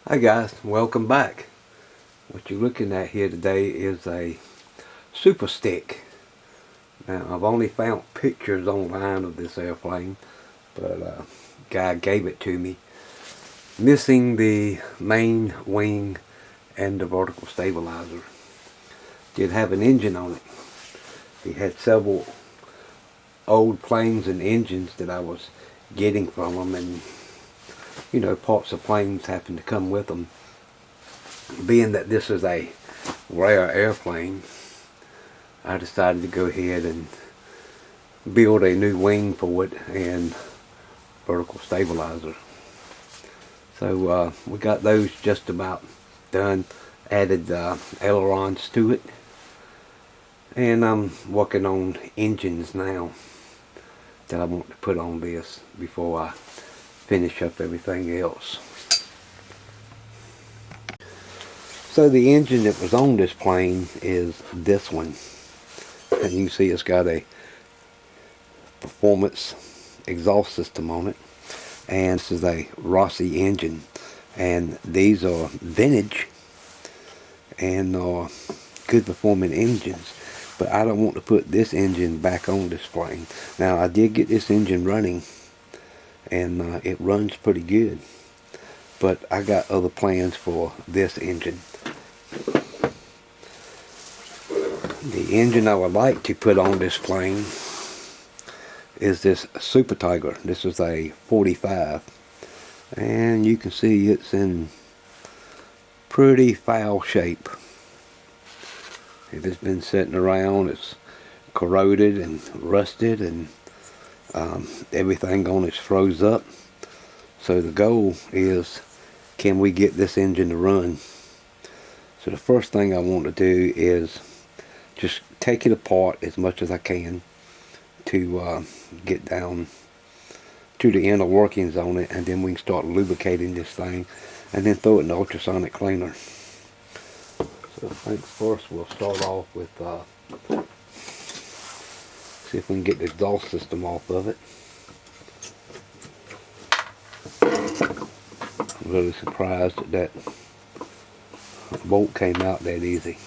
Hi guys, welcome back. What you're looking at here today is a super stick. Now I've only found pictures online of this airplane, but a guy gave it to me. Missing the main wing and the vertical stabilizer. Did have an engine on it. He had several old planes and engines that I was getting from them, and you know, parts of planes happen to come with them. Being that this is a rare airplane, I decided to go ahead and build a new wing for it and vertical stabilizer. So we got those just about done. Added ailerons to it, and I'm working on engines now that I want to put on this before I finish up everything else. So the engine that was on this plane is this one, and you can see it's got a performance exhaust system on it, and this is a Rossi engine, and these are vintage and good performing engines, but I don't want to put this engine back on this plane. Now I did get this engine running, and it runs pretty good, but I got other plans for this engine. The engine I would like to put on this plane is this Super Tiger. This is a 45, and you can see it's in pretty foul shape. It has been sitting around, it's corroded and rusted, and everything on it's froze up. So the goal is, can we get this engine to run? So the first thing I want to do is just take it apart as much as I can to get down to the inner workings on it, and then we can start lubricating this thing and then throw it in the ultrasonic cleaner. So I think first we'll start off with see if we can get the exhaust system off of it. I'm really surprised that bolt came out that easy.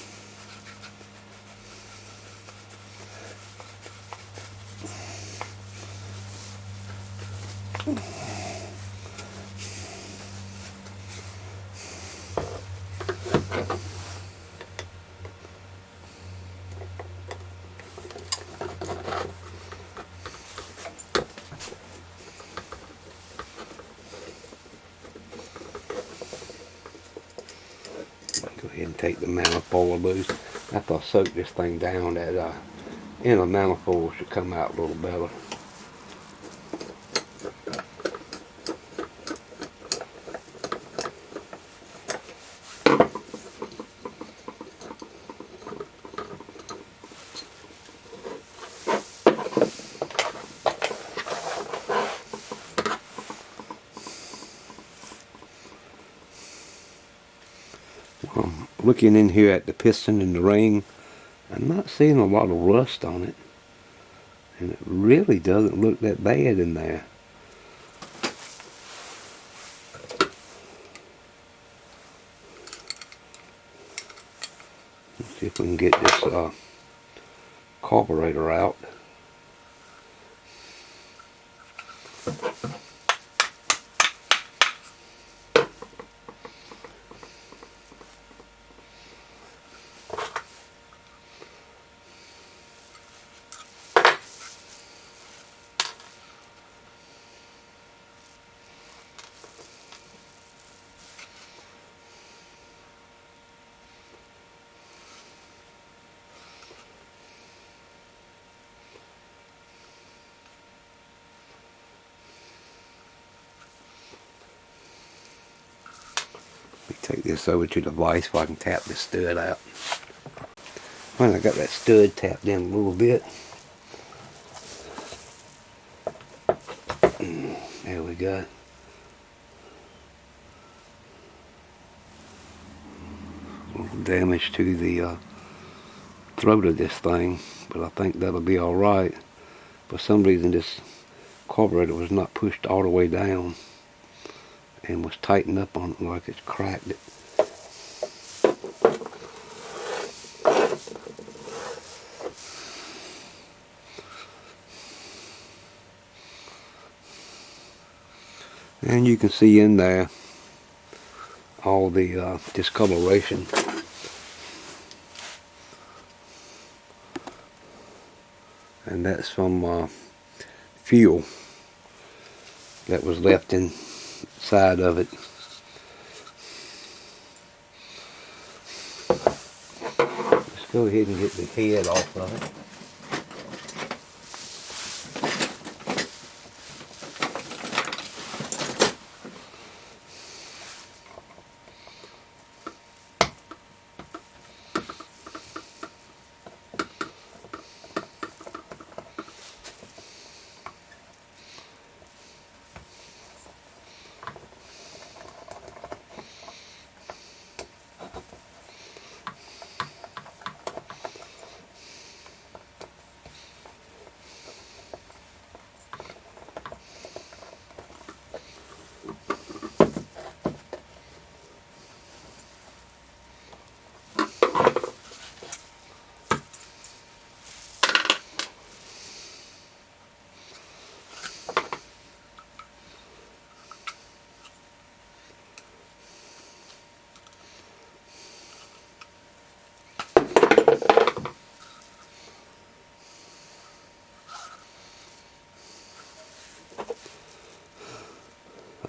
Go ahead and take the manifold loose. After I soak this thing down, that inner manifold should come out a little better. Looking in here at the piston and the ring, I'm not seeing a lot of rust on it, and it really doesn't look that bad in there. Let's see if we can get this carburetor out. Take this over to the vise so I can tap this stud out. Well, I got that stud tapped in a little bit. There we go. A little damage to the throat of this thing, but I think that'll be alright. For some reason this carburetor was not pushed all the way down, and was tightened up on it like it's cracked it. And you can see in there all the discoloration. And that's from fuel that was left inside of it. Let's go ahead and get the head off of it.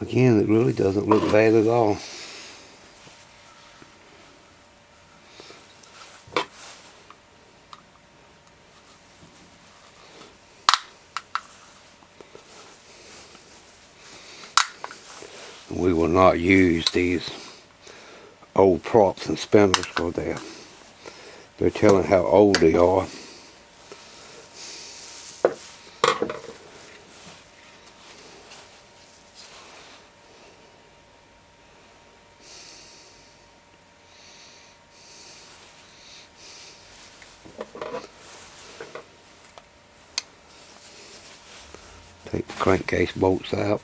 Again, it really doesn't look bad at all. We will not use these old props and spinners because they're telling how old they are. Take the crankcase bolts out.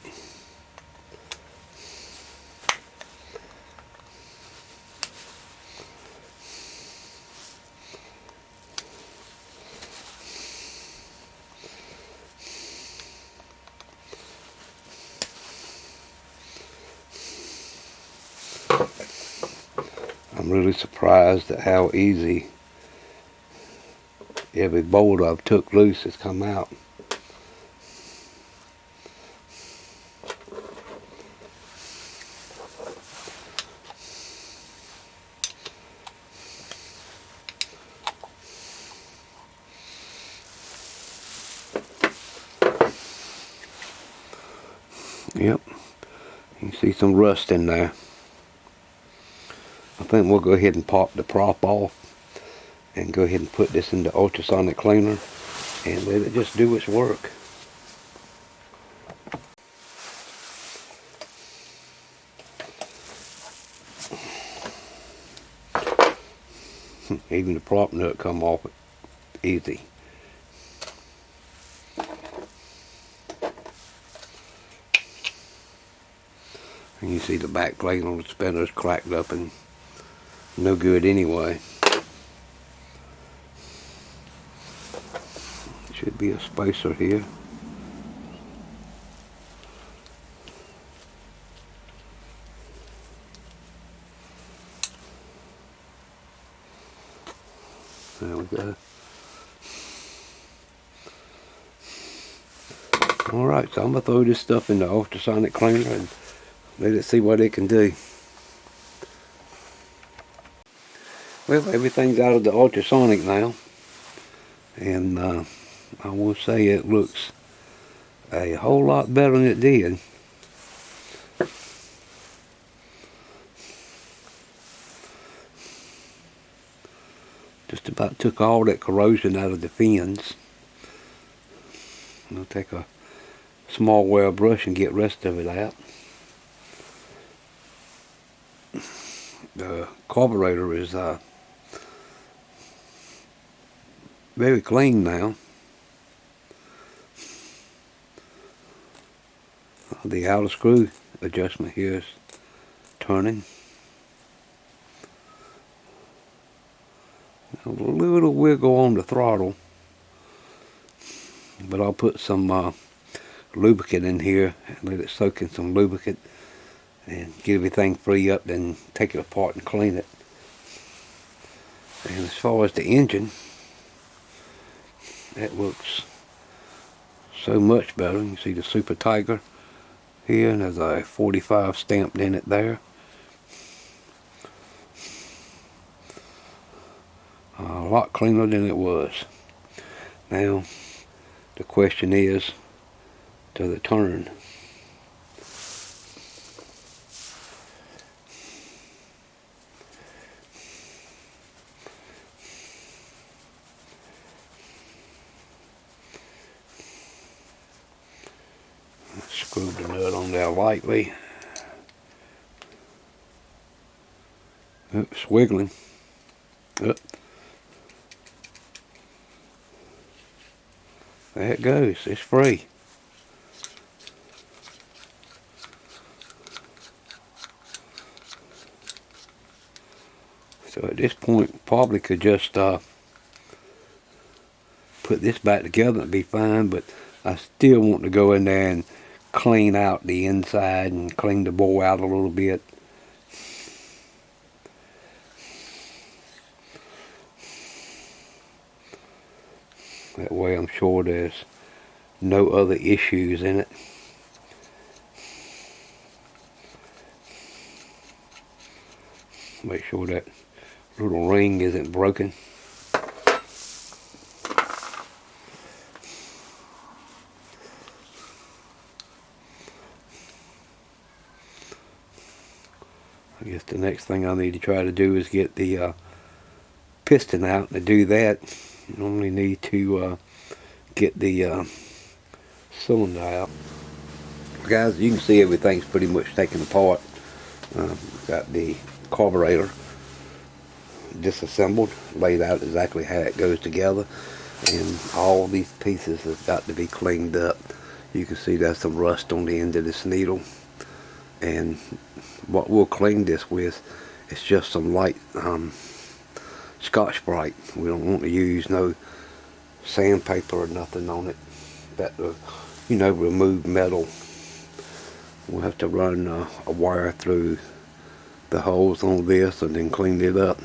I'm really surprised at how easy every bolt I've took loose has come out. Yep, you can see some rust in there. I think we'll go ahead and pop the prop off and go ahead and put this in the ultrasonic cleaner and let it just do its work. Even the prop nut come off easy. And you see the back plate on the spinner's cracked up and no good anyway. Should be a spacer here. There we go. Alright, so I'm going to throw this stuff in the ultrasonic cleaner and let it see what it can do. Well, everything's out of the ultrasonic now. And I will say it looks a whole lot better than it did. Just about took all that corrosion out of the fins. I'll take a small wire brush and get the rest of it out. The carburetor is very clean now. The outer screw adjustment here is turning. A little wiggle on the throttle, but I'll put some lubricant in here and let it soak in some lubricant and get everything free up, then take it apart and clean it. And as far as the engine, that looks so much better. You can see the Super Tiger here, and there's a 45 stamped in it there. A lot cleaner than it was. Now the question is, does it turn? Screw the nut on there lightly. It's wiggling. There it goes. It's free. So at this point, probably could just put this back together and be fine, but I still want to go in there and clean out the inside and clean the bore out a little bit. That way I'm sure there's no other issues in it. Make sure that little ring isn't broken. I guess the next thing I need to try to do is get the piston out. To do that, you normally need to get the cylinder out. Guys, you can see everything's pretty much taken apart. Got the carburetor disassembled, laid out exactly how it goes together, and all these pieces has got to be cleaned up. You can see there's some rust on the end of this needle, and what we'll clean this with is just some light Scotch-Brite. We don't want to use no sandpaper or nothing on it that you know, remove metal. We'll have to run a wire through the holes on this and then clean it up.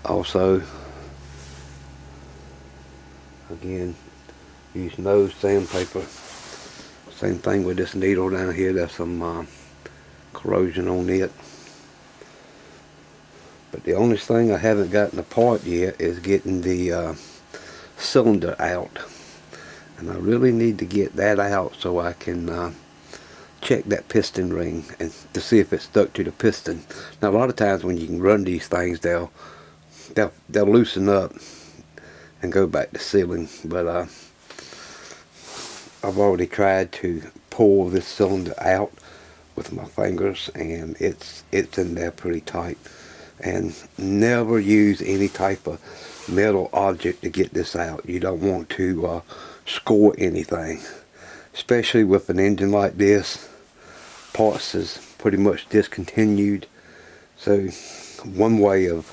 Also, again, use no sandpaper. Same thing with this needle down here. There's some corrosion on it. But the only thing I haven't gotten apart yet is getting the cylinder out. And I really need to get that out so I can check that piston ring and to see if it's stuck to the piston. Now a lot of times when you can run these things, they'll loosen up and go back to sealing. But I've already tried to pull this cylinder out with my fingers, and it's in there pretty tight. And never use any type of metal object to get this out. You don't want to score anything, especially with an engine like this. Parts is pretty much discontinued. So one way of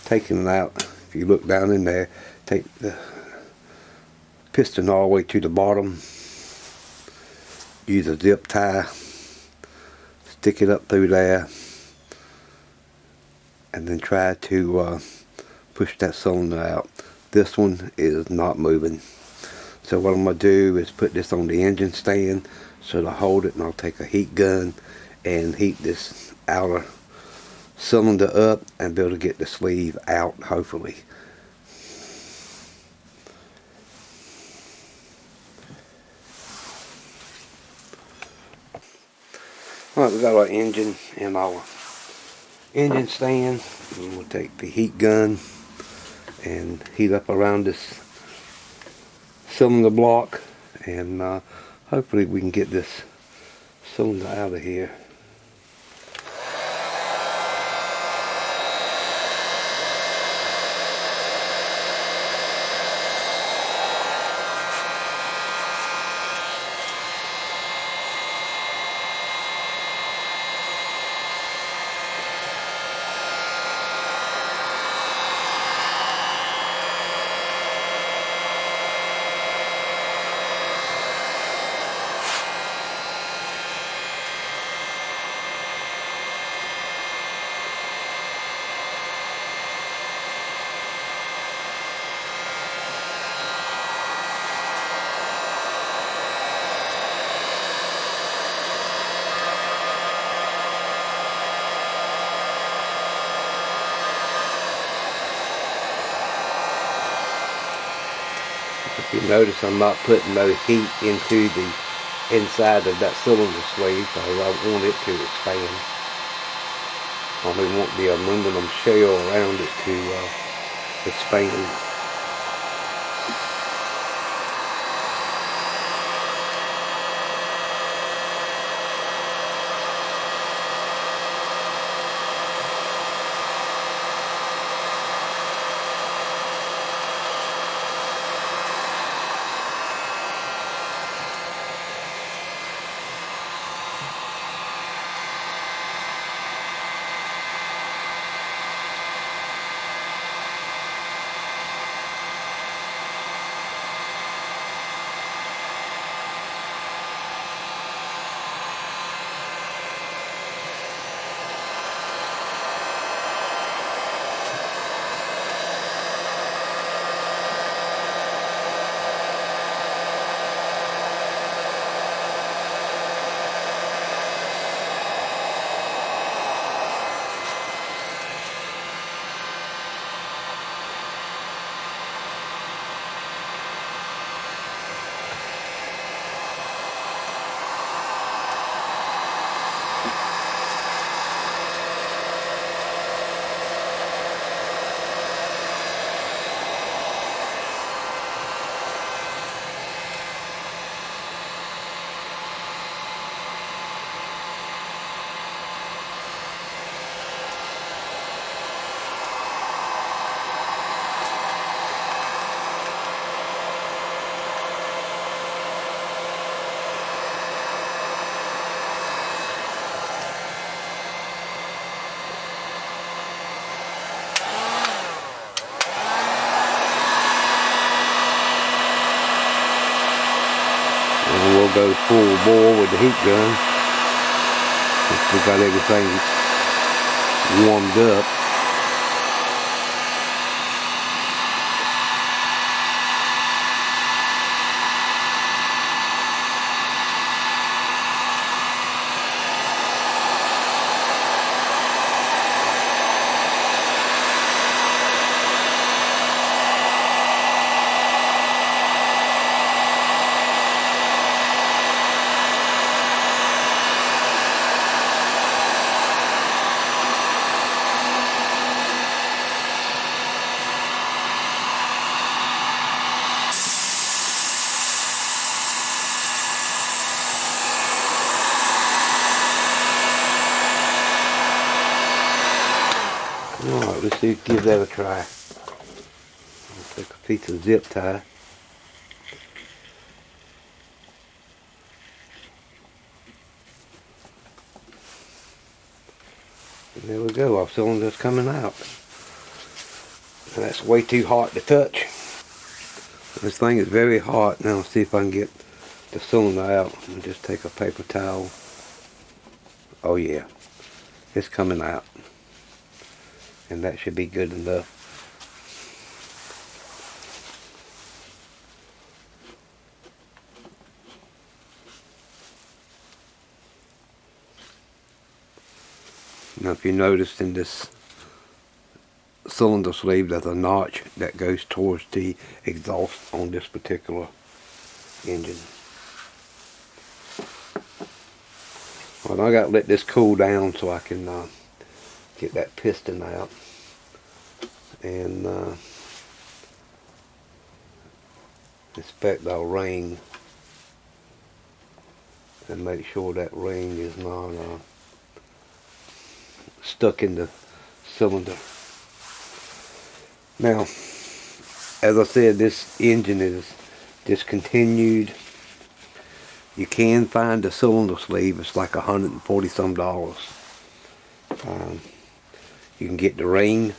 taking it out, if you look down in there, take the piston all the way to the bottom, use a zip tie, stick it up through there, and then try to push that cylinder out. This one is not moving. So what I'm going to do is put this on the engine stand so to hold it, and I'll take a heat gun and heat this outer cylinder up and be able to get the sleeve out, hopefully. Alright, we got our engine and our engine stand, and we'll take the heat gun and heat up around this cylinder block, and hopefully we can get this cylinder out of here. You notice I'm not putting no heat into the inside of that cylinder sleeve because I want it to expand. I only want the aluminum shell around it to expand. And we'll go full bore with the heat gun. We got everything warmed up. Alright, let's see, give that a try. I'll take a piece of zip tie. And there we go, our cylinder's coming out. And that's way too hot to touch. This thing is very hot. Now let's see if I can get the cylinder out. And just take a paper towel. Oh yeah, it's coming out. And that should be good enough. Now if you notice in this cylinder sleeve there's a notch that goes towards the exhaust on this particular engine. Well, I got to let this cool down so I can get that piston out and inspect our ring and make sure that ring is not stuck in the cylinder. Now, as I said, this engine is discontinued. You can find the cylinder sleeve. It's like $140 some. You can get the ring.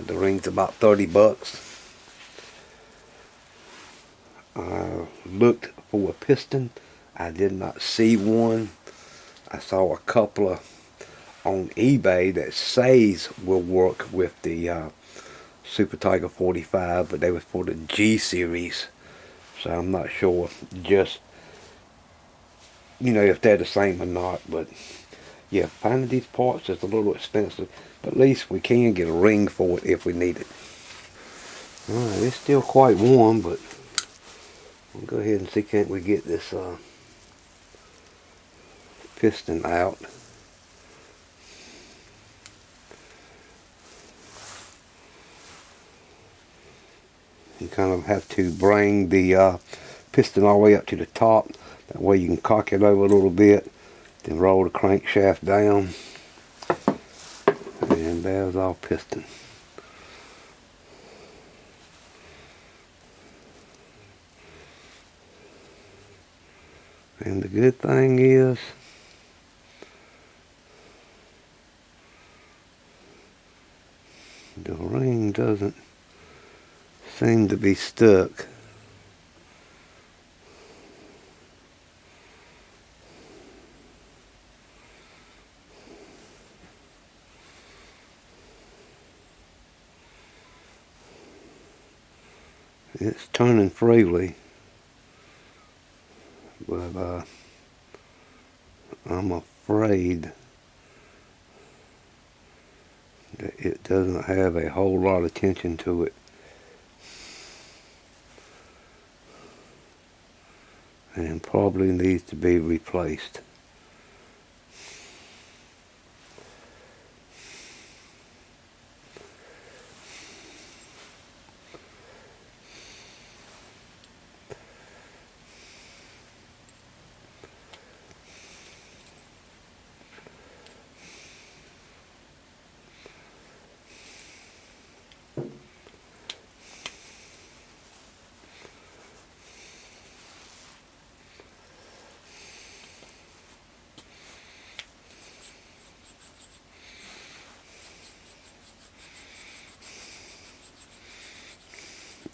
The ring's about 30 bucks. I looked for a piston. I did not see one. I saw a couple of on eBay that says will work with the Super Tiger 45, but they was for the G series. So I'm not sure just, you know, if they're the same or not. But yeah, finding these parts is a little expensive. But at least we can get a ring for it if we need it. Alright, it's still quite warm, but we'll go ahead and see can't we get this piston out. You kind of have to bring the piston all the way up to the top. That way you can cock it over a little bit, then roll the crankshaft down, and there's our piston. And the good thing is, the ring doesn't seem to be stuck. It's turning freely, but I'm afraid that it doesn't have a whole lot of tension to it. And probably needs to be replaced.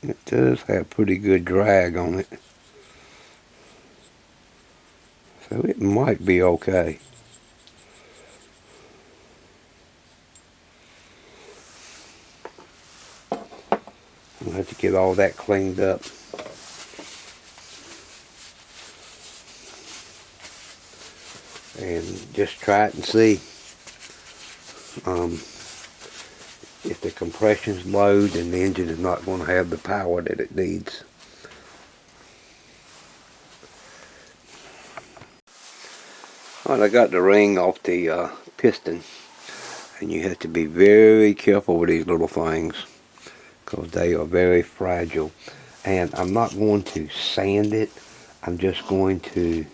It does have pretty good drag on it, so it might be okay. I'll have to get all that cleaned up. And just try it and see. If the compression's low, then the engine is not going to have the power that it needs. Alright, I got the ring off the piston, and you have to be very careful with these little things because they are very fragile. And I'm not going to sand it, I'm just going to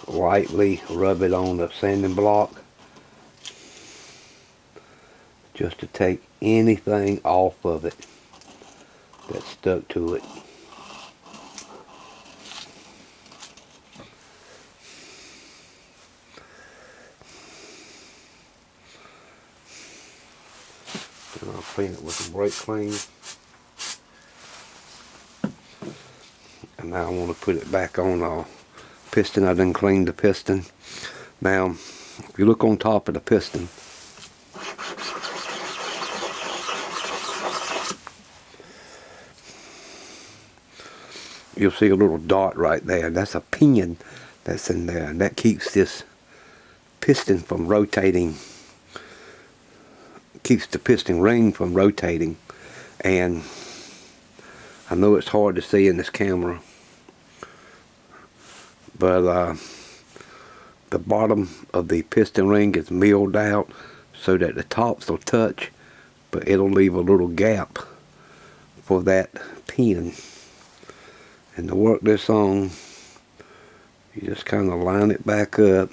lightly rub it on the sanding block just to take anything off of it that's stuck to it. And I'll clean it with some brake clean. And now I want to put it back on our piston. I done cleaned the piston. Now, if you look on top of the piston, you'll see a little dot right there. That's a pin that's in there, and that keeps this piston from rotating, keeps the piston ring from rotating. And I know it's hard to see in this camera, but the bottom of the piston ring is milled out so that the tops will touch, but it'll leave a little gap for that pin. And to work this on, you just kind of line it back up.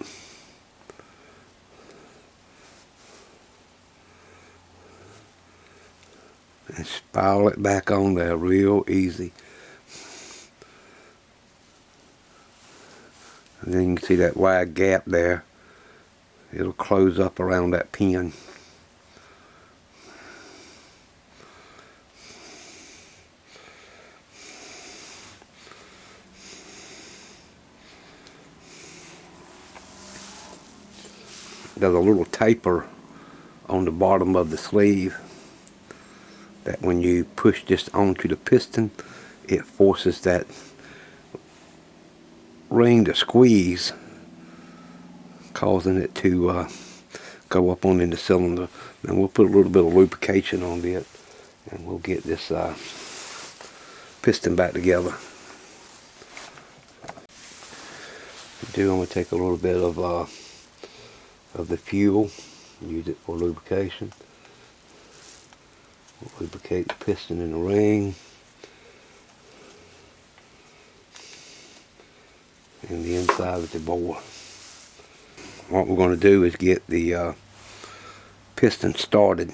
And spiral it back on there real easy. And then you can see that wide gap there. It'll close up around that pin. There's a little taper on the bottom of the sleeve that when you push this onto the piston, it forces that ring to squeeze, causing it to go up on in the cylinder. And we'll put a little bit of lubrication on it and we'll get this piston back together. I'm going to take a little bit of the fuel, use it for lubrication. We'll lubricate the piston in the ring and the inside of the bore. What we're going to do is get the piston started.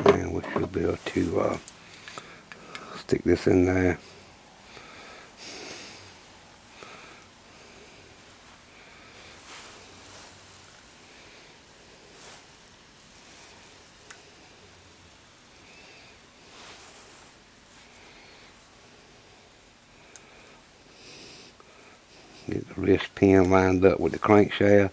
And we should be able to stick this in there. Get the wrist pin lined up with the crankshaft.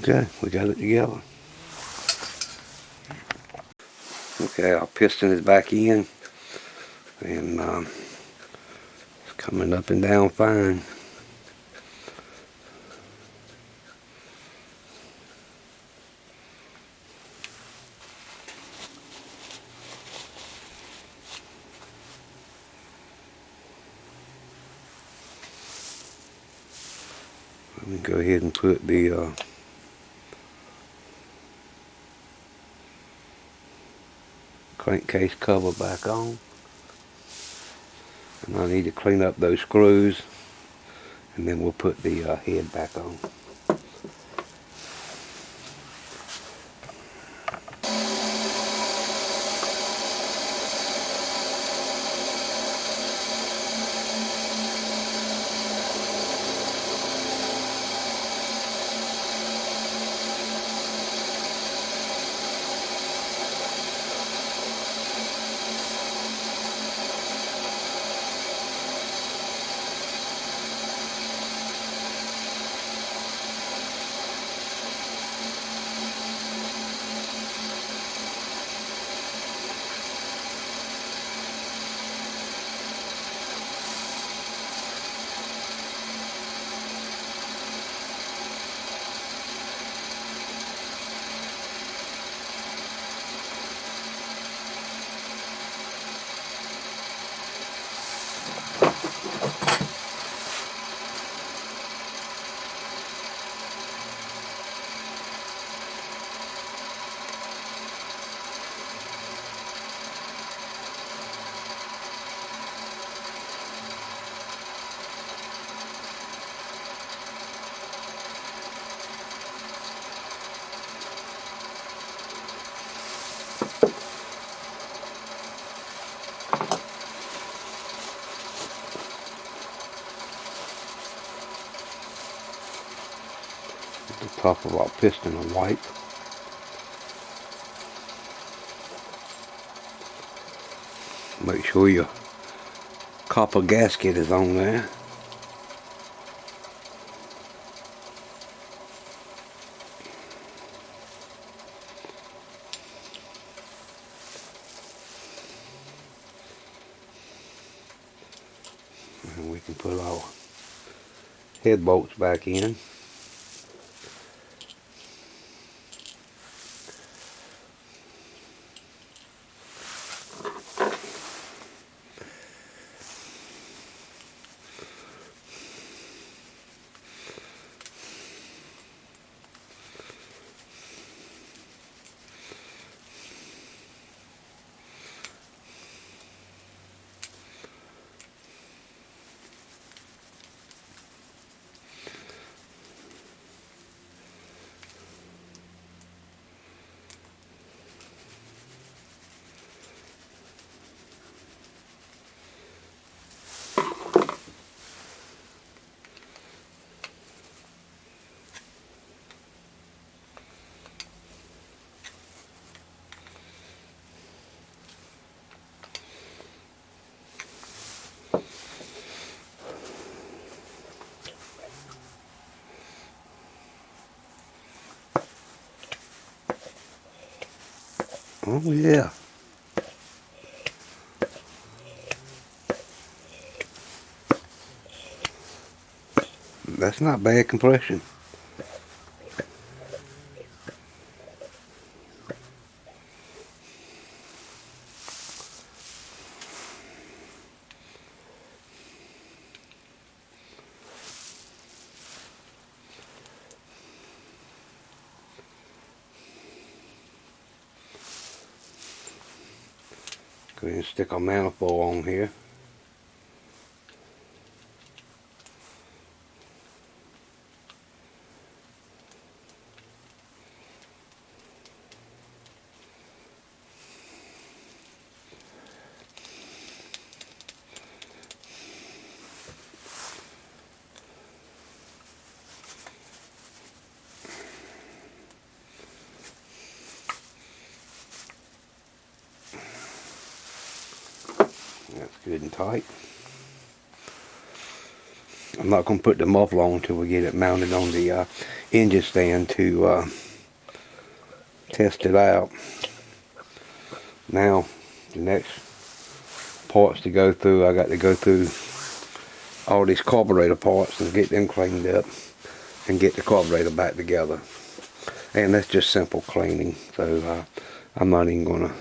Okay, we got it together. Okay, our piston is back in, and it's coming up and down fine. Let me go ahead and put the crankcase cover back on, and I need to clean up those screws, and then we'll put the head back on. The top of our piston will wipe. Make sure your copper gasket is on there. And we can put our head bolts back in. Oh yeah. That's not bad compression. Go ahead and stick a manifold on here. That's good and tight. I'm not going to put the muffler on until we get it mounted on the engine stand to test it out. Now, the next parts to go through, I got to go through all these carburetor parts and get them cleaned up and get the carburetor back together. And that's just simple cleaning, so I'm not even going to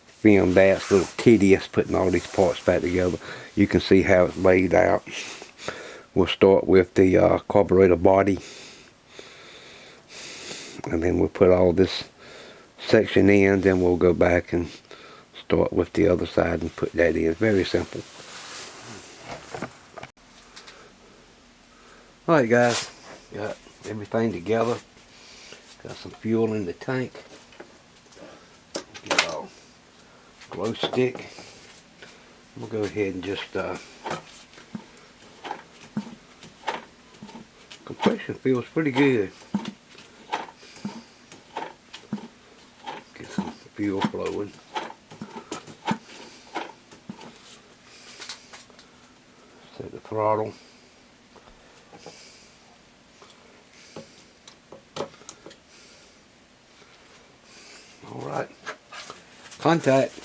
film that. It's a little tedious putting all these parts back together. You can see how it's laid out. We'll start with the carburetor body, and then we'll put all this section in, then we'll go back and start with the other side and put that in. Very simple. Alright guys, got everything together. Got some fuel in the tank. Get our glow stick. We'll go ahead and just compression feels pretty good. Get some fuel flowing. Set the throttle. Alright. Contact.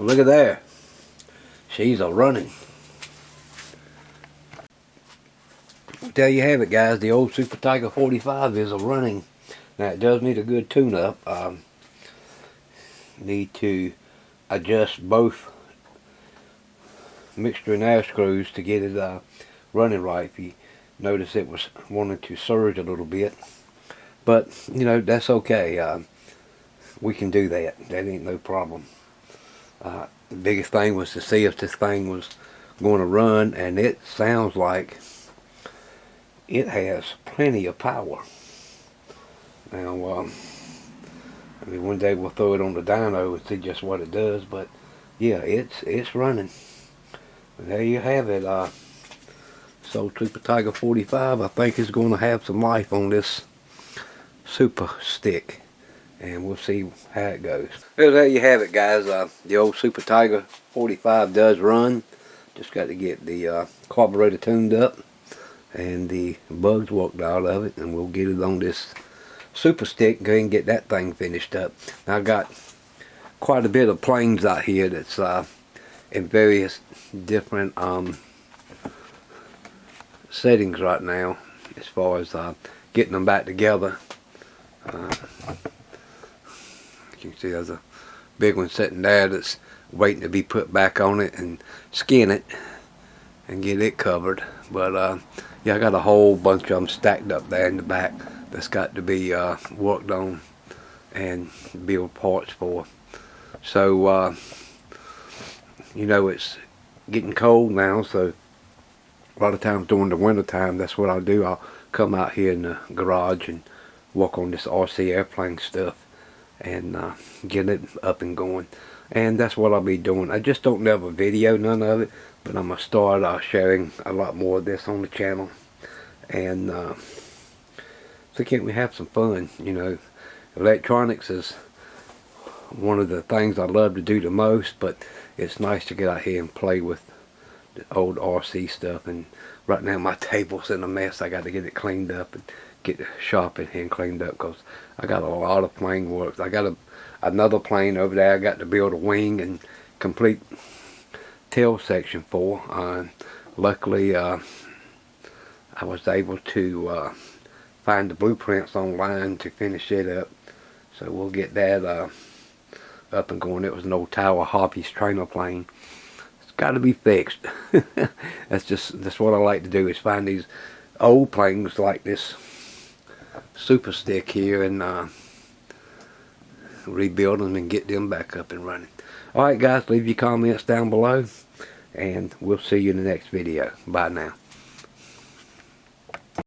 Well, look at there. She's a running. There you have it, guys. The old Super Tiger 45 is a running. Now it does need a good tune-up. Need to adjust both mixture and air screws to get it running right. If you notice, it was wanting to surge a little bit, but you know, that's okay. We can do that. That ain't no problem. The biggest thing was to see if this thing was going to run, and it sounds like it has plenty of power. Now, I mean, one day we'll throw it on the dyno and see just what it does, but yeah, it's running. And there you have it. So Super Tiger 45, I think, is going to have some life on this super stick, and we'll see how it goes. Well, there you have it, guys. The old Super Tiger 45 does run. Just got to get the carburetor tuned up and the bugs walked out of it, and we'll get it on this super stick and go ahead and get that thing finished up. Now, I got quite a bit of planes out here that's in various different settings right now, as far as getting them back together. You can see there's a big one sitting there that's waiting to be put back on it and skin it and get it covered. But yeah, I got a whole bunch of them stacked up there in the back that's got to be worked on and build parts for. So you know, it's getting cold now, so a lot of times during the winter time, that's what I'll do. I'll come out here in the garage and work on this RC airplane stuff and get it up and going. And that's what I'll be doing. I just don't never video none of it, but I'm gonna start sharing a lot more of this on the channel. And so can't we have some fun? You know, electronics is one of the things I love to do the most, but it's nice to get out here and play with the old RC stuff. And right now my table's in a mess. I got to get it cleaned up and get the shop in here and cleaned up, because I got a lot of plane work. I got another plane over there I got to build a wing and complete tail section for. Luckily I was able to find the blueprints online to finish it up, so we'll get that up and going. It was an old Tower Hobbies trainer plane. It's got to be fixed. That's what I like to do, is find these old planes like this super stick here and rebuild them and get them back up and running. Alright guys, leave your comments down below and we'll see you in the next video. Bye now.